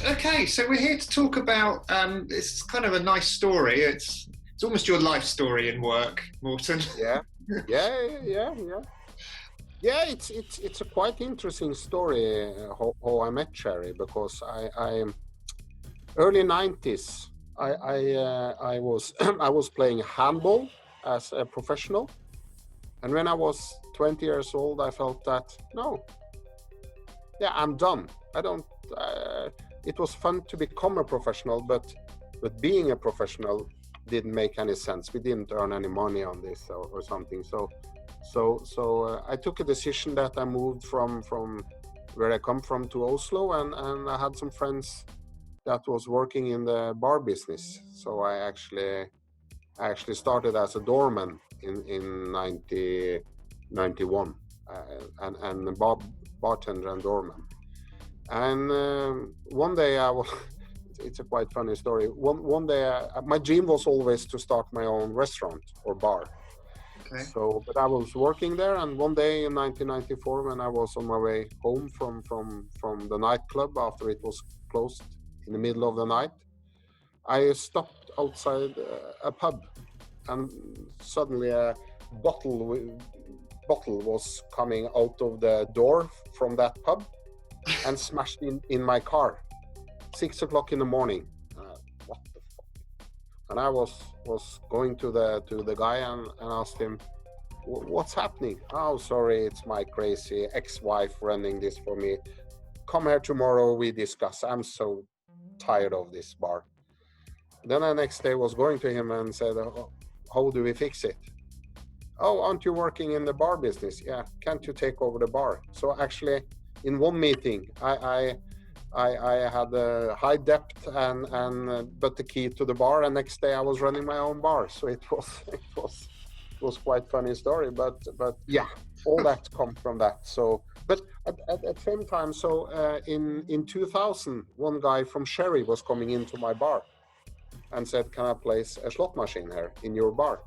Good. Okay, so we're here to talk about. It's kind of a nice story. It's almost your life story in work, Morten. Yeah, yeah. Yeah, it's a quite interesting story how I met Cherry because I early 90s I was I was playing handball as a professional, and when I was 20 years old I felt that no, yeah, I'm done. I don't. It was fun to become a professional, but being a professional didn't make any sense. We didn't earn any money on this or something. So I took a decision that I moved from where I come from to Oslo, and I had some friends that was working in the bar business. So I actually started as a doorman in 1991, and a bartender and doorman. And one day I was, it's a quite funny story. One day, my dream was always to start my own restaurant or bar. Okay. So, but I was working there, and one day in 1994, when I was on my way home from the nightclub after it was closed in the middle of the night, I stopped outside a pub, and suddenly a bottle was coming out of the door from that pub and smashed in my car. 6 o'clock in the morning. What the fuck? And I was going to the guy and asked him, what's happening? Oh, sorry, it's my crazy ex-wife running this for me. Come here tomorrow, we discuss. I'm so tired of this bar. Then the next day was going to him and said, oh, how do we fix it? Oh, aren't you working in the bar business? Yeah, can't you take over the bar? So actually, in one meeting, I had a high debt and but the key to the bar, and next day I was running my own bar. So it was quite funny story, but yeah, all that come from that. So, but at the same time, so in 2000, one guy from Sherry was coming into my bar and said, "Can I place a slot machine here in your bar?"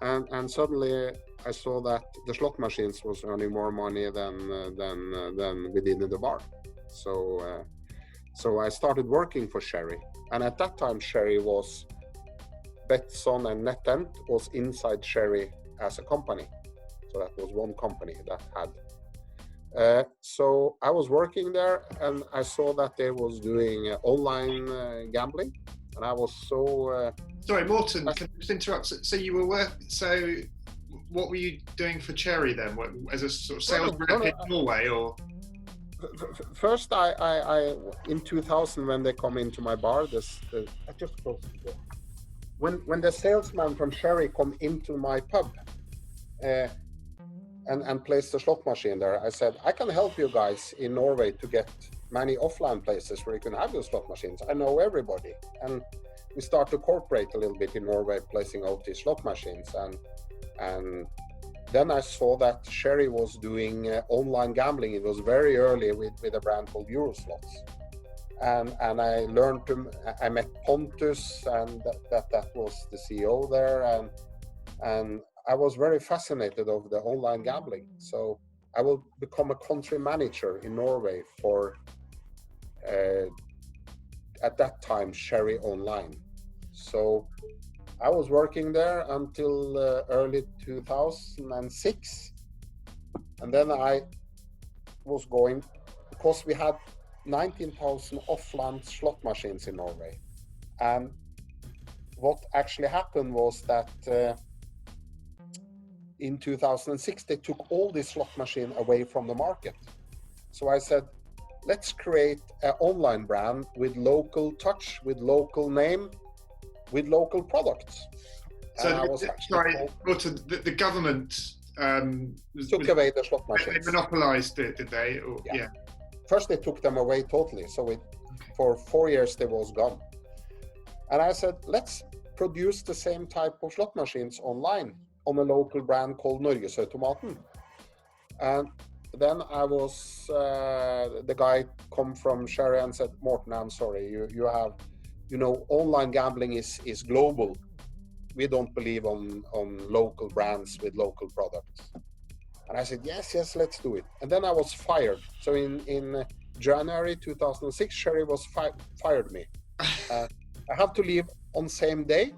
And suddenly I saw that the slot machines was earning more money than we did in the bar. So I started working for Sherry, and at that time Sherry was Betsson and NetEnt was inside Sherry as a company. So that was one company that had. So I was working there, and I saw that they was doing online gambling, and I was so. Sorry, Morten, can I just interrupt? So you were So what were you doing for Cherry then? As a sort of sales rep in Norway, or? First, I in 2000 when they come into my bar, I just closed the door. When the salesman from Sherry come into my pub and placed the slot machine there, I said, I can help you guys in Norway to get many offline places where you can have your slot machines. I know everybody, and we start to cooperate a little bit in Norway, placing out these slot machines, and then I saw that Sherry was doing online gambling. It was very early with a brand called Euroslots. And I learned I met Pontus, and that was the CEO there. And I was very fascinated of the online gambling. So I will become a country manager in Norway for, at that time, Sherry Online. So I was working there until early 2006, and then I was going, because we had 19,000 offline slot machines in Norway, and what actually happened was that in 2006 they took all these slot machines away from the market. So I said, let's create an online brand with local touch, with local name, with local products. So, sorry, the government took away the slot machines. They monopolized it, did they? Or, yeah. First, they took them away totally. So for 4 years, they was gone. And I said, let's produce the same type of slot machines online on a local brand called Norgesautomaten. And then I was, the guy come from Sherry and said, Morten, I'm sorry, you have, online gambling is global. We don't believe on local brands with local products. And I said, yes, let's do it. And then I was fired. So in January 2006, Sherry was fired me. I have to leave on same day.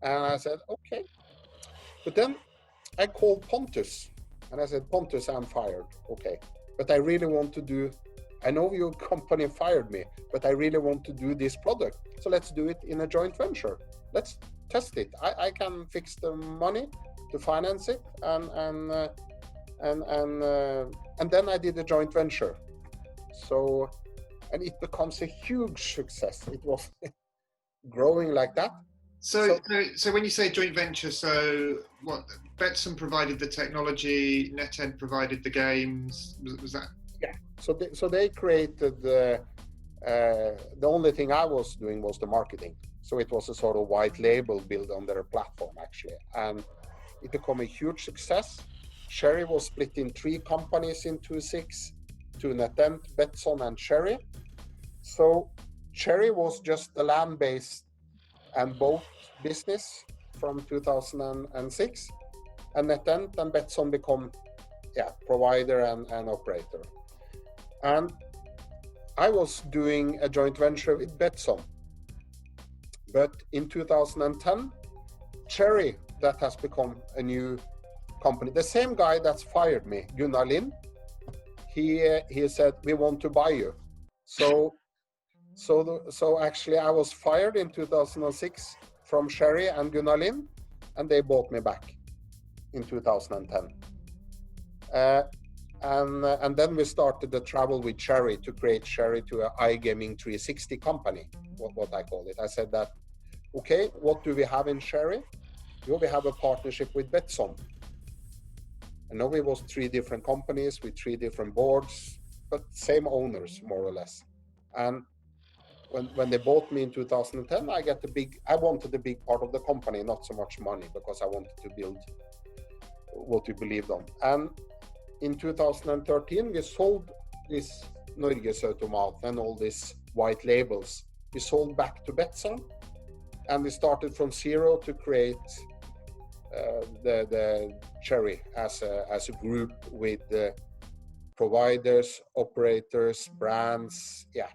And I said, okay. But then I called Pontus and I said, Pontus, I'm fired. Okay. But I really want to do, I know your company fired me, but I really want to do this product. So let's do it in a joint venture. Let's test it. I can fix the money to finance it. And then I did a joint venture. So, and it becomes a huge success. It was growing like that. So when you say joint venture, so what? Betsson provided the technology, NetEnt provided the games. Was that? Yeah. So they created the only thing I was doing was the marketing. So it was a sort of white label built on their platform actually, and it became a huge success. Sherry was split in 3 companies in 2006, to NetEnt, Betsson, and Sherry. So Sherry was just the land-based and boat business from 2006, and NetEnt and Betsson become provider and operator. And I was doing a joint venture with Betsson, but in 2010, Cherry, that has become a new company. The same guy that's fired me, Gunnar Lind, he said, we want to buy you. So actually I was fired in 2006 from Sherry and Gunnar Lind, and they bought me back in 2010. And then we started the travel with Sherry to create Sherry to an iGaming 360 company, what I call it. I said that, okay, what do we have in Sherry? We have a partnership with Betsson. And now it was 3 different companies with 3 different boards, but same owners, more or less. And when they bought me in 2010, I wanted a big part of the company, not so much money, because I wanted to build what we believed on. And in 2013, we sold this Norgesautomat and all these white labels. We sold back to Betsson, and we started from zero to create the Cherry as a group with providers, operators, brands. Yeah.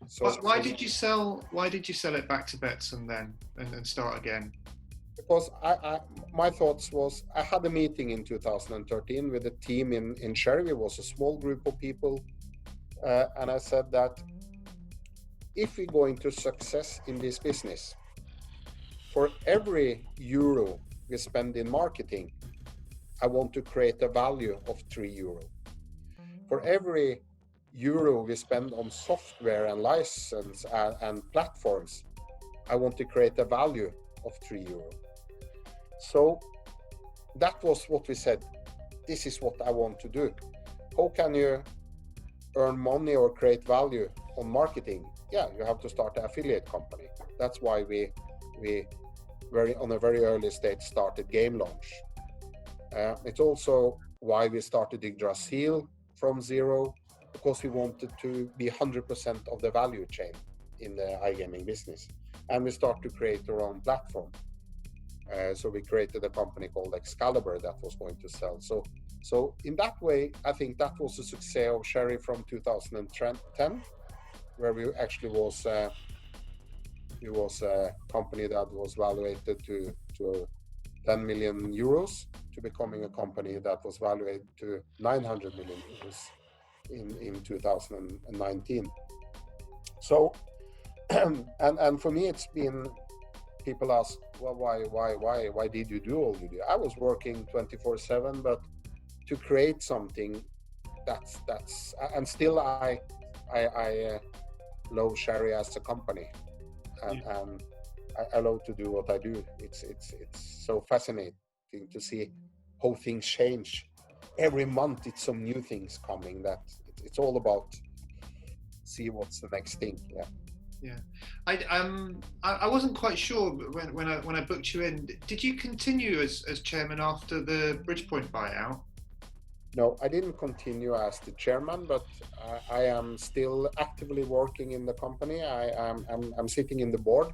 So why did you sell it back to Betsson then and start again? Because my thoughts was, I had a meeting in 2013 with a team in Cherry. It was a small group of people, and I said that if we're going to success in this business, for every euro we spend in marketing, I want to create a value of €3. For every euro we spend on software and license and platforms, I want to create a value of €3. So that was what we said. This is what I want to do. How can you earn money or create value on marketing? Yeah, you have to start an affiliate company. That's why we on a very early stage started Game Launch. It's also why we started Yggdrasil from zero, because we wanted to be 100% of the value chain in the iGaming business. And we started to create our own platform. So we created a company called Excalibur that was going to sell. So in that way, I think that was a success of Sherry from 2010, where we actually was a company that was valuated to 10 million euros to becoming a company that was valuated to 900 million euros in 2019. So, and for me, it's been, people ask, well, why did you do all you do? I was working 24/7, but to create something that's, and still I love Sherry as a company, and I love to do what I do. It's so fascinating to see how things change. Every month it's some new things coming, that it's all about see what's the next thing. Yeah, I wasn't quite sure when I booked you in. Did you continue as chairman after the Bridgepoint buyout? No, I didn't continue as the chairman, but I am still actively working in the company. I'm sitting in the board,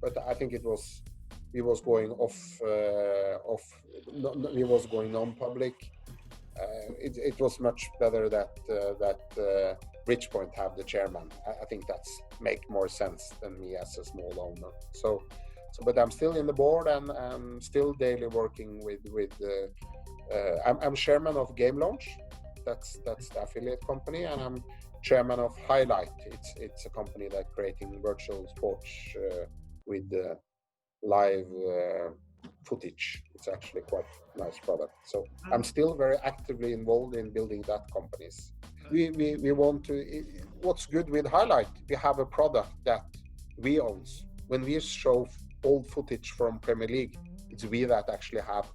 but I think we was going we was going non-public. It was much better that Bridgepoint have the chairman. I think that's make more sense than me as a small owner. So but I'm still in the board, and I'm still daily working with I'm chairman of Game Launch. That's the affiliate company, and I'm chairman of Highlight. It's a company that creating virtual sports with live footage. It's actually quite a nice product. So I'm still very actively involved in building that companies. We want to. What's good with Highlight? We have a product that we own. When we show old footage from Premier League, it's we that actually have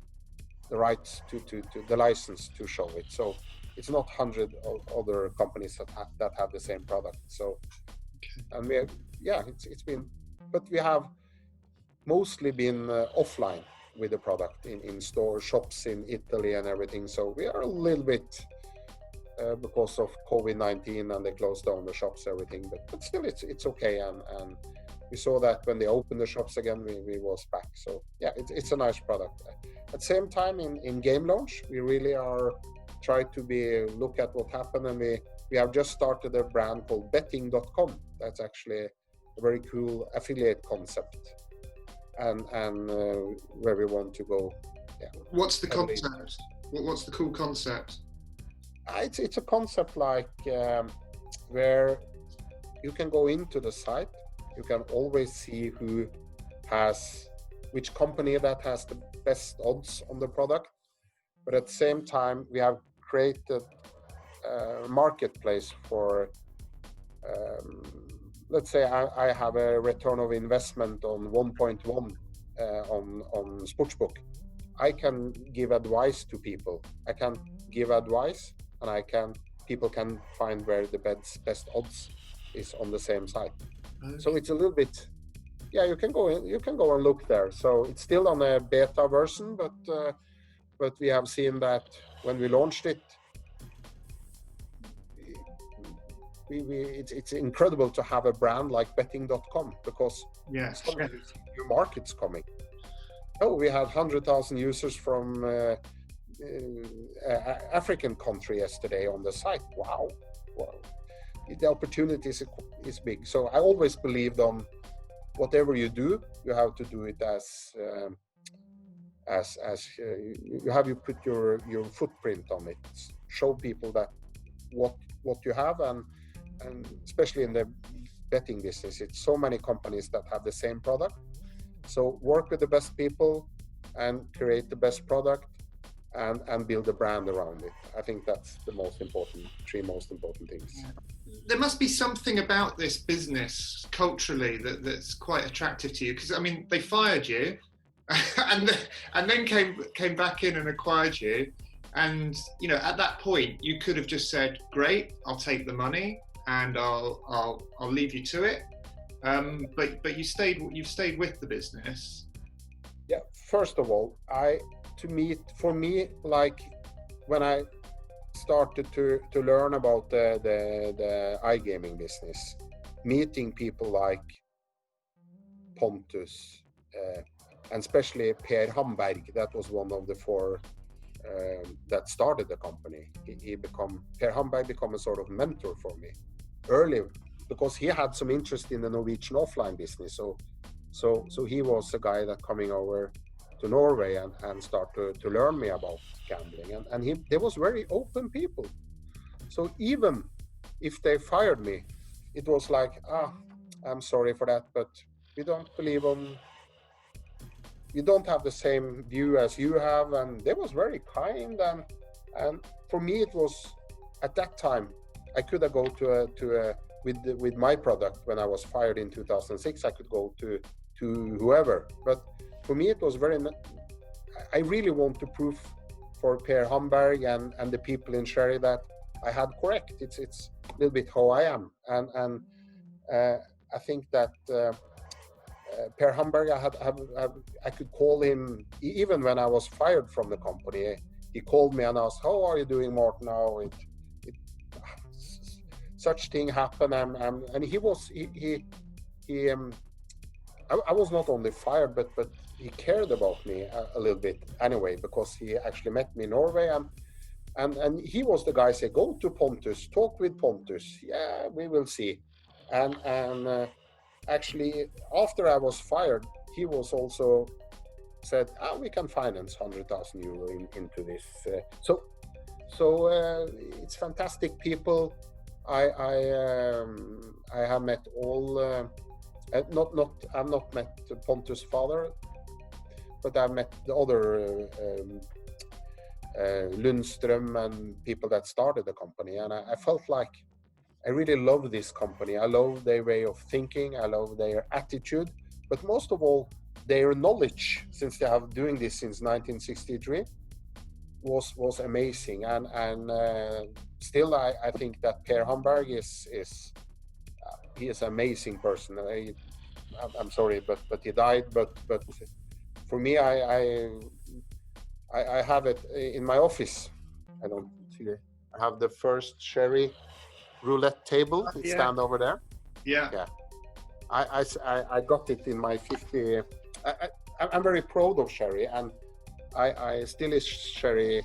the rights to the license to show it. So it's not 100 other companies that have the same product. So, and we have, it's been, but we have mostly been offline with the product in store shops in Italy and everything. So we are a little bit because of COVID-19 and they closed down the shops, everything. But still, it's okay. And we saw that when they opened the shops again, we was back. So yeah, it's a nice product. At the same time, in Game Launch, we really are try to look at what happened, and we have just started a brand called betting.com. That's actually a very cool affiliate concept, and where we want to go. Yeah. What's the concept? What's the cool concept? It's a concept like where you can go into the site, you can always see which company that has the best odds on the product, but at the same time we have created a marketplace for let's say I have a return of investment on 1.1 on Sportsbook. I can give advice to people. I can give advice, and people can find where the best odds is on the same site. Okay. So it's a little bit, you can go and look there. So it's still on a beta version, but we have seen that when we launched it, it's incredible to have a brand like betting.com, because new markets coming. Oh, we had 100,000 users from African country yesterday on the site. Wow. The opportunity is big. So I always believed on whatever you do, you have to do it as you have to put your footprint on it. Show people that what you have, and especially in the betting business, it's so many companies that have the same product. So work with the best people and create the best product and build a brand around it. I think that's the three most important things. There must be something about this business culturally that's quite attractive to you, because I mean, they fired you and then came back in and acquired you, and at that point you could have just said, great, I'll take the money and I'll leave you to it. But you've stayed with the business. Yeah. First of all, for me, like when I started to learn about the iGaming business, meeting people like Pontus and especially Per Hamberg, that was one of the four that started the company. Per Hamberg became a sort of mentor for me early, because he had some interest in the Norwegian offline business. So he was a guy that coming over to Norway and start to learn me about gambling. And they was very open people. So even if they fired me, it was like, I'm sorry for that, but we don't believe you don't have the same view as you have. And they was very kind. And for me, it was at that time, I could have go with my product when I was fired in 2006, I could go to whoever. But for me, it was I really want to prove for Per Hamberg and the people in Sherry that I had correct. It's a little bit how I am. And I think that Per Hamberg, I could call him, even when I was fired from the company, he called me and asked, how are you doing, Morten, now? Such thing happened, and he was I was not only fired, but he cared about me a little bit anyway, because he actually met me in Norway, And he was the guy say, go to Pontus, talk with Pontus. Yeah, we will see. And actually, after I was fired, he was also said, we can finance 100,000 euro into this. So it's fantastic people. I have met all. I've not met Pontus' father, but I've met the other Lundström and people that started the company, and I felt like I really love this company. I love their way of thinking. I love their attitude, but most of all, their knowledge, since they have doing this since 1963, was amazing. And still, I think that Per Hamberg is he is an amazing person. I'm sorry, but he died. But for me, I have it in my office. I don't see it. I have the first sherry roulette table. It stand over there. Yeah. I got it in my 50. I'm very proud of sherry, and I still is sherry,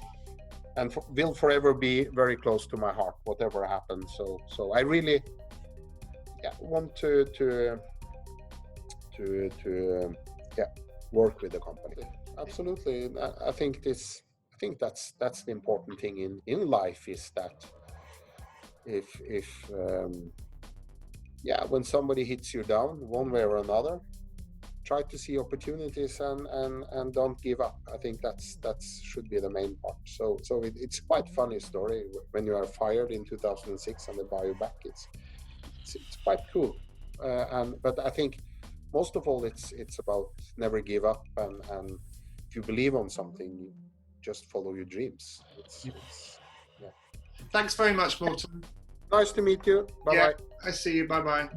and will forever be very close to my heart, whatever happens. So I really want to work with the company. Absolutely, I think that's the important thing in life, is that if when somebody hits you down one way or another, try to see opportunities and don't give up. I think that should be the main part. So it's quite funny story when you are fired in 2006 and they buy you back. It's quite cool. But I think most of all it's about never give up, and if you believe on something, just follow your dreams. Thanks very much, Morten. Nice to meet you. Bye bye. I see you. Bye bye.